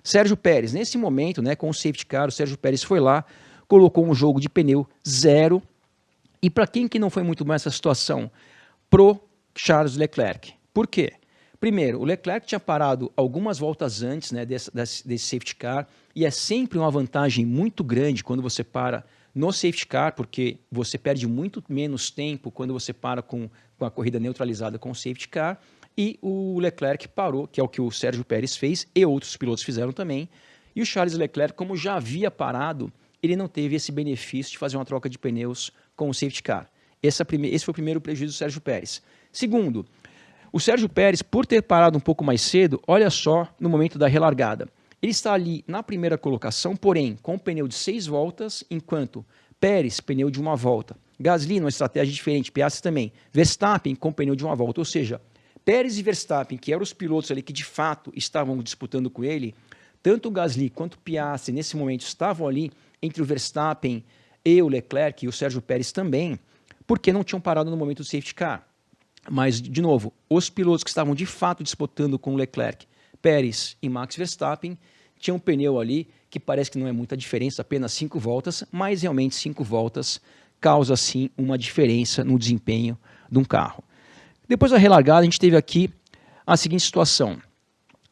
Sérgio Pérez, nesse momento, né, com o safety car, o Sérgio Pérez foi lá, colocou um jogo de pneu 0. E para quem que não foi muito bem essa situação? Pro Charles Leclerc. Por quê? Primeiro, o Leclerc tinha parado algumas voltas antes, né, desse safety car, e é sempre uma vantagem muito grande quando você para no safety car, porque você perde muito menos tempo quando você para com a corrida neutralizada com o safety car, e o Leclerc parou, que é o que o Sérgio Pérez fez, e outros pilotos fizeram também, e o Charles Leclerc, como já havia parado, ele não teve esse benefício de fazer uma troca de pneus com o safety car. Esse foi o primeiro prejuízo do Sérgio Pérez. Segundo, o Sérgio Pérez, por ter parado um pouco mais cedo, olha só no momento da relargada. Ele está ali na primeira colocação, porém, com um pneu de 6 voltas, enquanto Pérez, pneu de 1 volta. Gasly, numa estratégia diferente, Piastri também. Verstappen, com pneu de 1 volta. Ou seja, Pérez e Verstappen, que eram os pilotos ali que de fato estavam disputando com ele, tanto o Gasly quanto o Piastri, nesse momento, estavam ali entre o Verstappen e o Leclerc, e o Sérgio Pérez também, porque não tinham parado no momento do safety car. Mas, de novo, os pilotos que estavam de fato disputando com o Leclerc, Pérez e Max Verstappen, tinham um pneu ali que parece que não é muita diferença, apenas 5 voltas, mas realmente 5 voltas causa sim uma diferença no desempenho de um carro. Depois da relargada, a gente teve aqui a seguinte situação.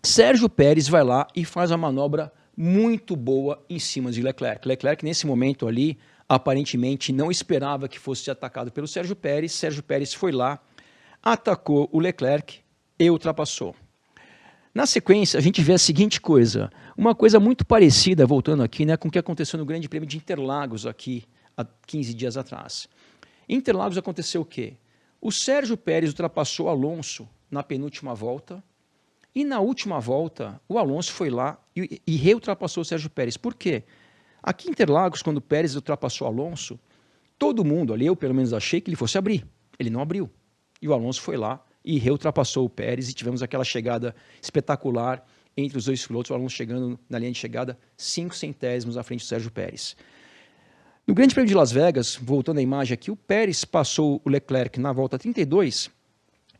Sérgio Pérez vai lá e faz uma manobra muito boa em cima de Leclerc. Leclerc, nesse momento ali, aparentemente não esperava que fosse atacado pelo Sérgio Pérez. Sérgio Pérez foi lá, atacou o Leclerc e ultrapassou. Na sequência, a gente vê a seguinte coisa, uma coisa muito parecida, voltando aqui, né, com o que aconteceu no Grande Prêmio de Interlagos aqui, há 15 dias atrás. Em Interlagos aconteceu o quê? O Sérgio Pérez ultrapassou Alonso na penúltima volta, e na última volta, o Alonso foi lá e reultrapassou o Sérgio Pérez. Por quê? Aqui em Interlagos, quando o Pérez ultrapassou o Alonso, todo mundo ali, eu pelo menos achei que ele fosse abrir. Ele não abriu. E o Alonso foi lá e reultrapassou o Pérez e tivemos aquela chegada espetacular entre os dois pilotos, o Alonso chegando na linha de chegada 5 centésimos à frente do Sérgio Pérez. No Grande Prêmio de Las Vegas, voltando à imagem aqui, o Pérez passou o Leclerc na volta 32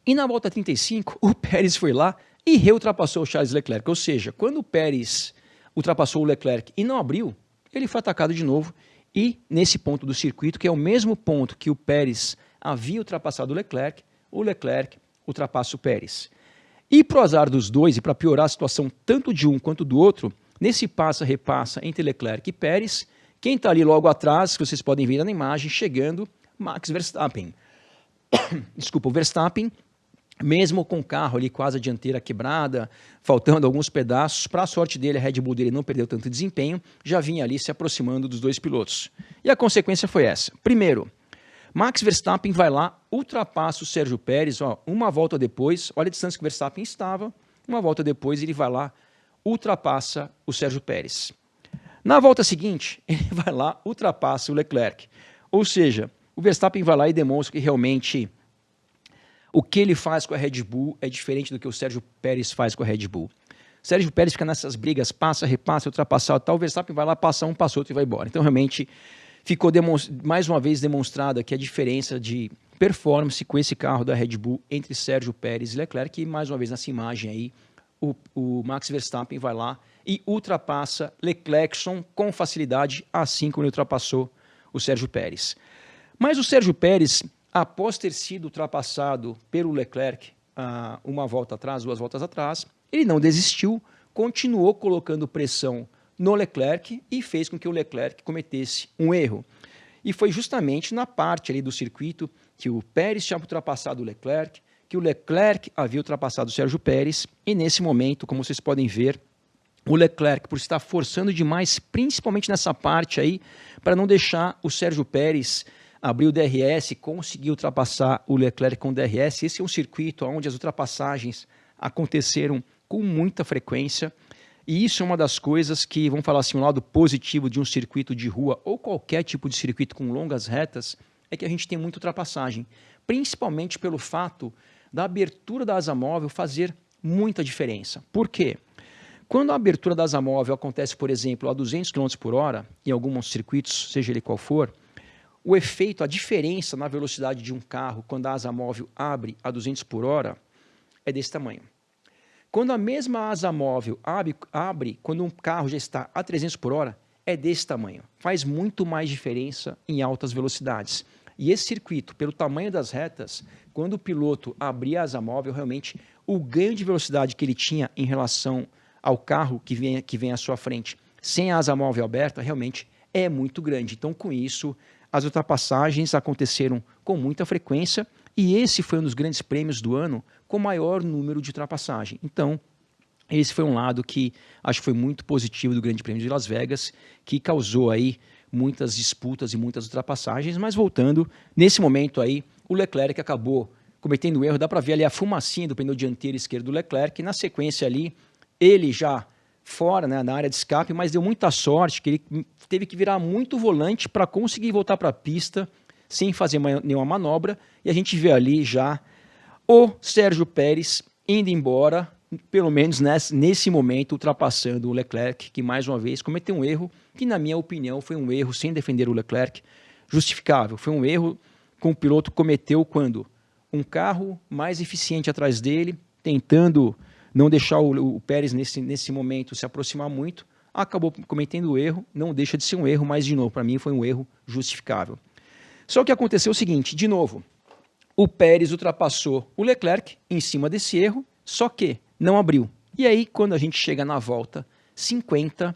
e na volta 35 o Pérez foi lá e reultrapassou o Charles Leclerc. Ou seja, quando o Pérez ultrapassou o Leclerc e não abriu, ele foi atacado de novo e nesse ponto do circuito, que é o mesmo ponto que o Pérez havia ultrapassado o Leclerc ultrapassa o Pérez. E para o azar dos dois, e para piorar a situação tanto de um quanto do outro, nesse passa-repassa entre Leclerc e Pérez, quem está ali logo atrás, que vocês podem ver na imagem, chegando, Max Verstappen. Desculpa, o Verstappen, mesmo com o carro ali quase a dianteira quebrada, faltando alguns pedaços, para a sorte dele, a Red Bull dele não perdeu tanto desempenho, já vinha ali se aproximando dos dois pilotos. E a consequência foi essa. Primeiro, Max Verstappen vai lá, ultrapassa o Sérgio Pérez, ó, uma volta depois, olha a distância que o Verstappen estava, uma volta depois ele vai lá, ultrapassa o Sérgio Pérez. Na volta seguinte, ele vai lá, ultrapassa o Leclerc. Ou seja, o Verstappen vai lá e demonstra que realmente o que ele faz com a Red Bull é diferente do que o Sérgio Pérez faz com a Red Bull. O Sérgio Pérez fica nessas brigas, passa, repassa, ultrapassa, tal, o Verstappen vai lá, passa um, passa outro e vai embora. Então, realmente, ficou mais uma vez demonstrada que a diferença de performance com esse carro da Red Bull entre Sérgio Pérez e Leclerc, e mais uma vez nessa imagem aí, o Max Verstappen vai lá e ultrapassa Leclerc com facilidade, assim como ele ultrapassou o Sérgio Pérez. Mas o Sérgio Pérez, após ter sido ultrapassado pelo Leclerc uma volta atrás, 2 voltas atrás, ele não desistiu, continuou colocando pressão no Leclerc e fez com que o Leclerc cometesse um erro. E foi justamente na parte ali do circuito que o Pérez tinha ultrapassado o Leclerc, que o Leclerc havia ultrapassado o Sérgio Pérez, e nesse momento, como vocês podem ver, o Leclerc, por estar forçando demais, principalmente nessa parte aí, para não deixar o Sérgio Pérez abrir o DRS e conseguir ultrapassar o Leclerc com o DRS. Esse é um circuito onde as ultrapassagens aconteceram com muita frequência, e isso é uma das coisas que, vamos falar assim, um lado positivo de um circuito de rua ou qualquer tipo de circuito com longas retas, é que a gente tem muita ultrapassagem, principalmente pelo fato da abertura da asa móvel fazer muita diferença. Por quê? Quando a abertura da asa móvel acontece, por exemplo, a 200 km por hora, em alguns circuitos, seja ele qual for, o efeito, a diferença na velocidade de um carro quando a asa móvel abre a 200 por hora é desse tamanho. Quando a mesma asa móvel abre quando um carro já está a 300 por hora, é desse tamanho. Faz muito mais diferença em altas velocidades. E esse circuito, pelo tamanho das retas, quando o piloto abria a asa móvel, realmente o ganho de velocidade que ele tinha em relação ao carro que vem à sua frente, sem a asa móvel aberta, realmente é muito grande. Então, com isso, as ultrapassagens aconteceram com muita frequência e esse foi um dos grandes prêmios do ano com maior número de ultrapassagem. Então, esse foi um lado que acho que foi muito positivo do Grande Prêmio de Las Vegas, que causou aí muitas disputas e muitas ultrapassagens, mas voltando, nesse momento aí, o Leclerc acabou cometendo um erro, dá para ver ali a fumacinha do pneu dianteiro esquerdo do Leclerc, na sequência ali, ele já fora, né, na área de escape, mas deu muita sorte que ele teve que virar muito volante para conseguir voltar para a pista sem fazer nenhuma manobra, e a gente vê ali já o Sérgio Pérez indo embora, pelo menos nesse momento, ultrapassando o Leclerc, que mais uma vez cometeu um erro, que na minha opinião foi um erro, sem defender o Leclerc, justificável. Foi um erro que o piloto cometeu quando um carro mais eficiente atrás dele, tentando não deixar o Pérez nesse momento se aproximar muito, acabou cometendo o erro, não deixa de ser um erro, mas de novo, para mim foi um erro justificável. Só que aconteceu o seguinte, de novo, o Pérez ultrapassou o Leclerc em cima desse erro, só que não abriu. E aí, quando a gente chega na volta 50,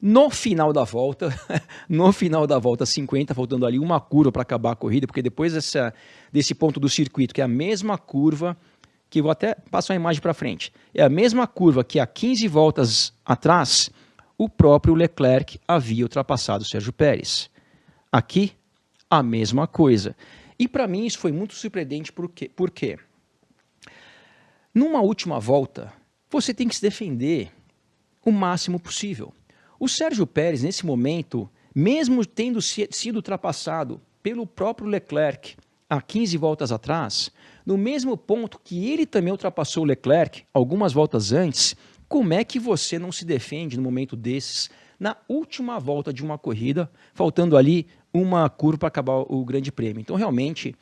no final da volta 50, faltando ali uma curva para acabar a corrida, porque depois desse ponto do circuito, que é a mesma curva, que vou até passar a imagem para frente, é a mesma curva que há 15 voltas atrás, o próprio Leclerc havia ultrapassado o Sérgio Pérez. Aqui, a mesma coisa. E para mim isso foi muito surpreendente, por quê? Numa última volta, você tem que se defender o máximo possível. O Sérgio Pérez, nesse momento, mesmo tendo sido ultrapassado pelo próprio Leclerc há 15 voltas atrás, no mesmo ponto que ele também ultrapassou o Leclerc algumas voltas antes, como é que você não se defende no momento desses, na última volta de uma corrida, faltando ali uma curva para acabar o Grande Prêmio? Então, realmente,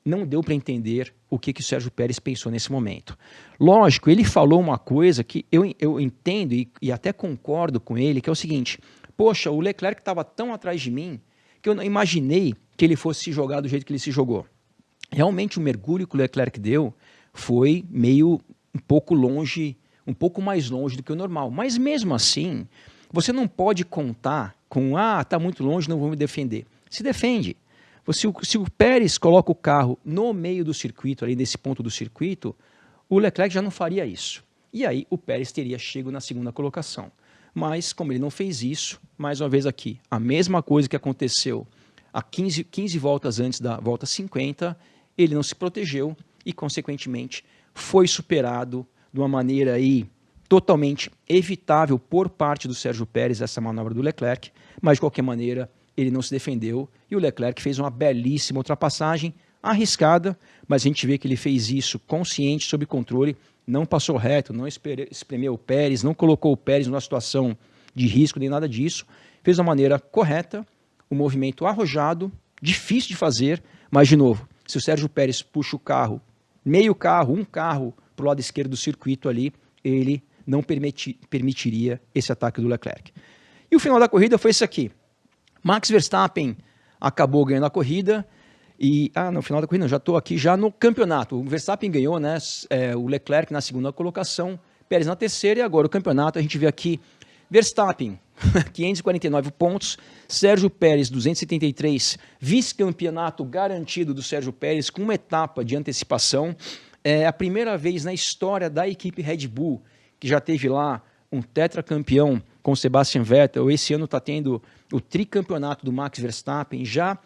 não deu para entender o que o Sérgio Pérez pensou nesse momento. Lógico, ele falou uma coisa que eu entendo e até concordo com ele, que é o seguinte: poxa, o Leclerc estava tão atrás de mim que eu não imaginei que ele fosse se jogar do jeito que ele se jogou. Realmente o mergulho que o Leclerc deu foi um pouco mais longe do que o normal. Mas mesmo assim, você não pode contar com, está muito longe, não vou me defender. Se defende. Se o Pérez coloca o carro no meio do circuito, ali nesse ponto do circuito, o Leclerc já não faria isso. E aí o Pérez teria chego na segunda colocação. Mas, como ele não fez isso, mais uma vez aqui, a mesma coisa que aconteceu há 15 voltas antes da volta 50, ele não se protegeu e, consequentemente, foi superado de uma maneira aí totalmente evitável por parte do Sérgio Pérez, essa manobra do Leclerc, mas, de qualquer maneira, ele não se defendeu e o Leclerc fez uma belíssima ultrapassagem, arriscada, mas a gente vê que ele fez isso consciente, sob controle, não passou reto, não espremeu o Pérez, não colocou o Pérez numa situação de risco, nem nada disso, fez da maneira correta, um movimento arrojado, difícil de fazer, mas, de novo, se o Sérgio Pérez puxa o carro, meio carro, um carro para o lado esquerdo do circuito ali, ele não permitiria esse ataque do Leclerc. E o final da corrida foi esse aqui. Max Verstappen acabou ganhando a corrida e, no final da corrida, não, já estou aqui já no campeonato. O Verstappen ganhou, né, o Leclerc na segunda colocação, Pérez na terceira e agora o campeonato a gente vê aqui Verstappen, 549 pontos, Sérgio Pérez, 273, vice-campeonato garantido do Sérgio Pérez com uma etapa de antecipação. É a primeira vez na história da equipe Red Bull, que já teve lá um tetracampeão com Sebastian Vettel, esse ano está tendo o tricampeonato do Max Verstappen, já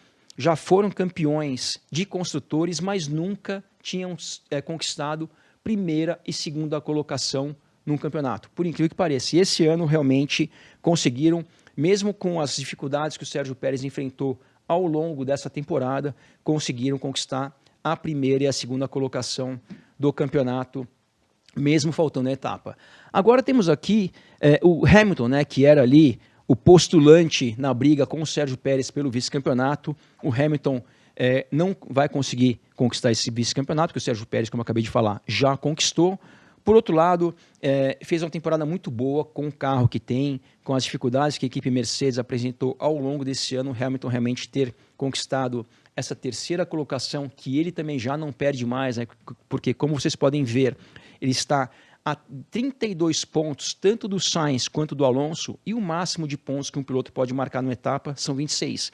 foram campeões de construtores, mas nunca tinham conquistado primeira e segunda colocação num campeonato, por incrível que pareça. E esse ano realmente conseguiram, mesmo com as dificuldades que o Sérgio Pérez enfrentou ao longo dessa temporada, conseguiram conquistar a primeira e a segunda colocação do campeonato, mesmo faltando a etapa. Agora temos aqui o Hamilton, né, que era ali o postulante na briga com o Sérgio Pérez pelo vice-campeonato. O Hamilton não vai conseguir conquistar esse vice-campeonato, que o Sérgio Pérez, como eu acabei de falar, já conquistou, Por outro lado, fez uma temporada muito boa com o carro que tem, com as dificuldades que a equipe Mercedes apresentou ao longo desse ano, Hamilton realmente ter conquistado essa terceira colocação, que ele também já não perde mais, né? Porque, como vocês podem ver, ele está a 32 pontos, tanto do Sainz quanto do Alonso, e o máximo de pontos que um piloto pode marcar numa etapa são 26.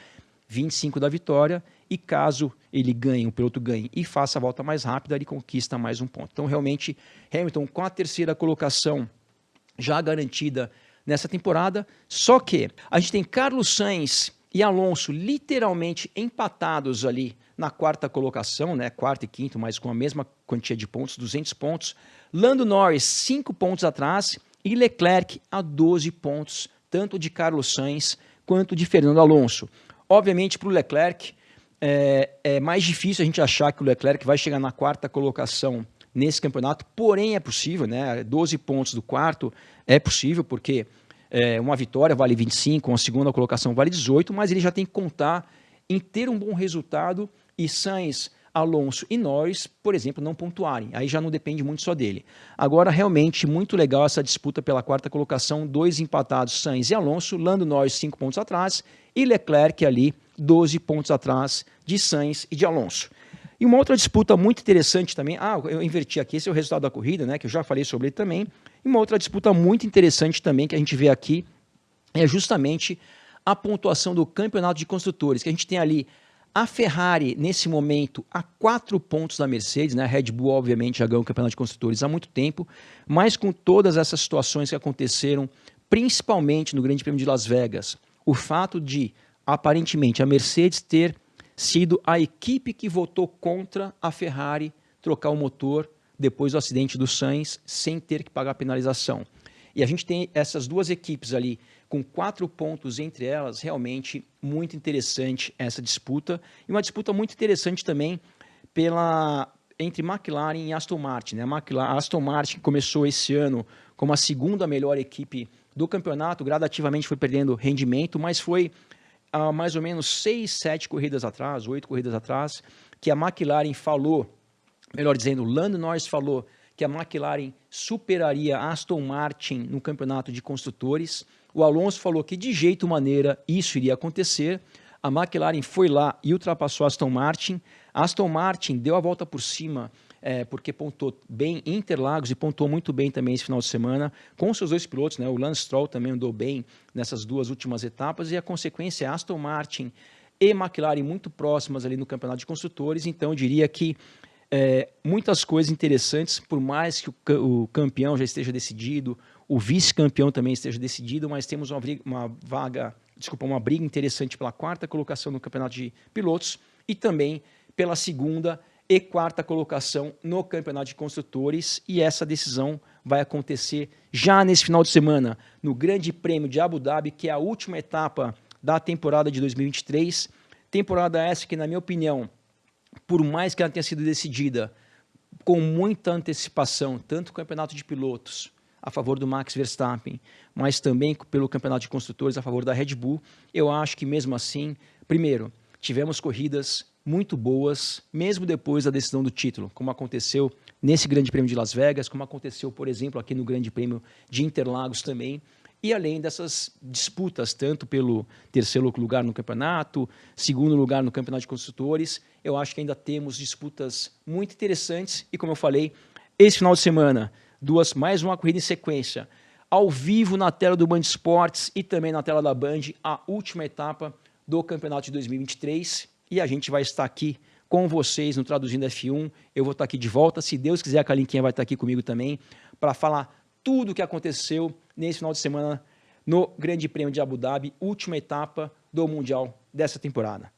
25 da vitória, e caso ele ganhe, o piloto ganhe e faça a volta mais rápida, ele conquista mais um ponto. Então, realmente, Hamilton com a terceira colocação já garantida nessa temporada, só que a gente tem Carlos Sainz e Alonso literalmente empatados ali na quarta colocação, né? Quarto e quinto, mas com a mesma quantia de pontos, 200 pontos. Lando Norris, 5 pontos atrás, e Leclerc a 12 pontos, tanto de Carlos Sainz quanto de Fernando Alonso. Obviamente, para o Leclerc, é mais difícil a gente achar que o Leclerc vai chegar na quarta colocação nesse campeonato, porém é possível, né? 12 pontos do quarto é possível, porque uma vitória vale 25, uma segunda colocação vale 18, mas ele já tem que contar em ter um bom resultado e Sainz, Alonso e Norris, por exemplo, não pontuarem. Aí já não depende muito só dele. Agora, realmente, muito legal essa disputa pela quarta colocação, 2 empatados, Sainz e Alonso, Lando Norris 5 pontos atrás e Leclerc ali 12 pontos atrás de Sainz e de Alonso. E uma outra disputa muito interessante também, eu inverti aqui, esse é o resultado da corrida, né, que eu já falei sobre ele também, e uma outra disputa muito interessante também que a gente vê aqui é justamente a pontuação do campeonato de construtores, que a gente tem ali a Ferrari, nesse momento, a 4 pontos da Mercedes, né? A Red Bull, obviamente, já ganhou o campeonato de construtores há muito tempo, mas com todas essas situações que aconteceram, principalmente no Grande Prêmio de Las Vegas, o fato de, aparentemente, a Mercedes ter sido a equipe que votou contra a Ferrari trocar o motor depois do acidente do Sainz, sem ter que pagar penalização. E a gente tem essas duas equipes ali, com 4 pontos entre elas, realmente muito interessante essa disputa. E uma disputa muito interessante também entre McLaren e Aston Martin, né? A Aston Martin começou esse ano como a segunda melhor equipe do campeonato, gradativamente foi perdendo rendimento, mas foi há mais ou menos 6, 7 corridas atrás, 8 corridas atrás, que a McLaren falou, melhor dizendo, Lando Norris falou que a McLaren superaria a Aston Martin no campeonato de construtores. O Alonso falou que de jeito maneira isso iria acontecer. A McLaren foi lá e ultrapassou a Aston Martin. A Aston Martin deu a volta por cima, porque pontuou bem em Interlagos e pontuou muito bem também esse final de semana, com seus 2 pilotos, né? O Lance Stroll também andou bem nessas 2 últimas etapas, e a consequência é a Aston Martin e McLaren muito próximas ali no campeonato de construtores. Então eu diria que muitas coisas interessantes, por mais que o campeão já esteja decidido, o vice-campeão também esteja decidido, mas temos uma briga interessante pela quarta colocação no campeonato de pilotos e também pela segunda e quarta colocação no campeonato de construtores, e essa decisão vai acontecer já nesse final de semana, no Grande Prêmio de Abu Dhabi, que é a última etapa da temporada de 2023, temporada essa que, na minha opinião, por mais que ela tenha sido decidida com muita antecipação, tanto o campeonato de pilotos a favor do Max Verstappen, mas também pelo campeonato de construtores a favor da Red Bull, eu acho que mesmo assim, primeiro, tivemos corridas muito boas, mesmo depois da decisão do título, como aconteceu nesse Grande Prêmio de Las Vegas, como aconteceu, por exemplo, aqui no Grande Prêmio de Interlagos também, e além dessas disputas, tanto pelo terceiro lugar no campeonato, segundo lugar no campeonato de construtores, eu acho que ainda temos disputas muito interessantes. E como eu falei, esse final de semana, mais uma corrida em sequência, ao vivo na tela do Band Esportes e também na tela da Band, a última etapa do campeonato de 2023. E a gente vai estar aqui com vocês no Traduzindo F1. Eu vou estar aqui de volta, se Deus quiser, a Kalinquinha vai estar aqui comigo também, para falar tudo o que aconteceu nesse final de semana no Grande Prêmio de Abu Dhabi, última etapa do Mundial dessa temporada.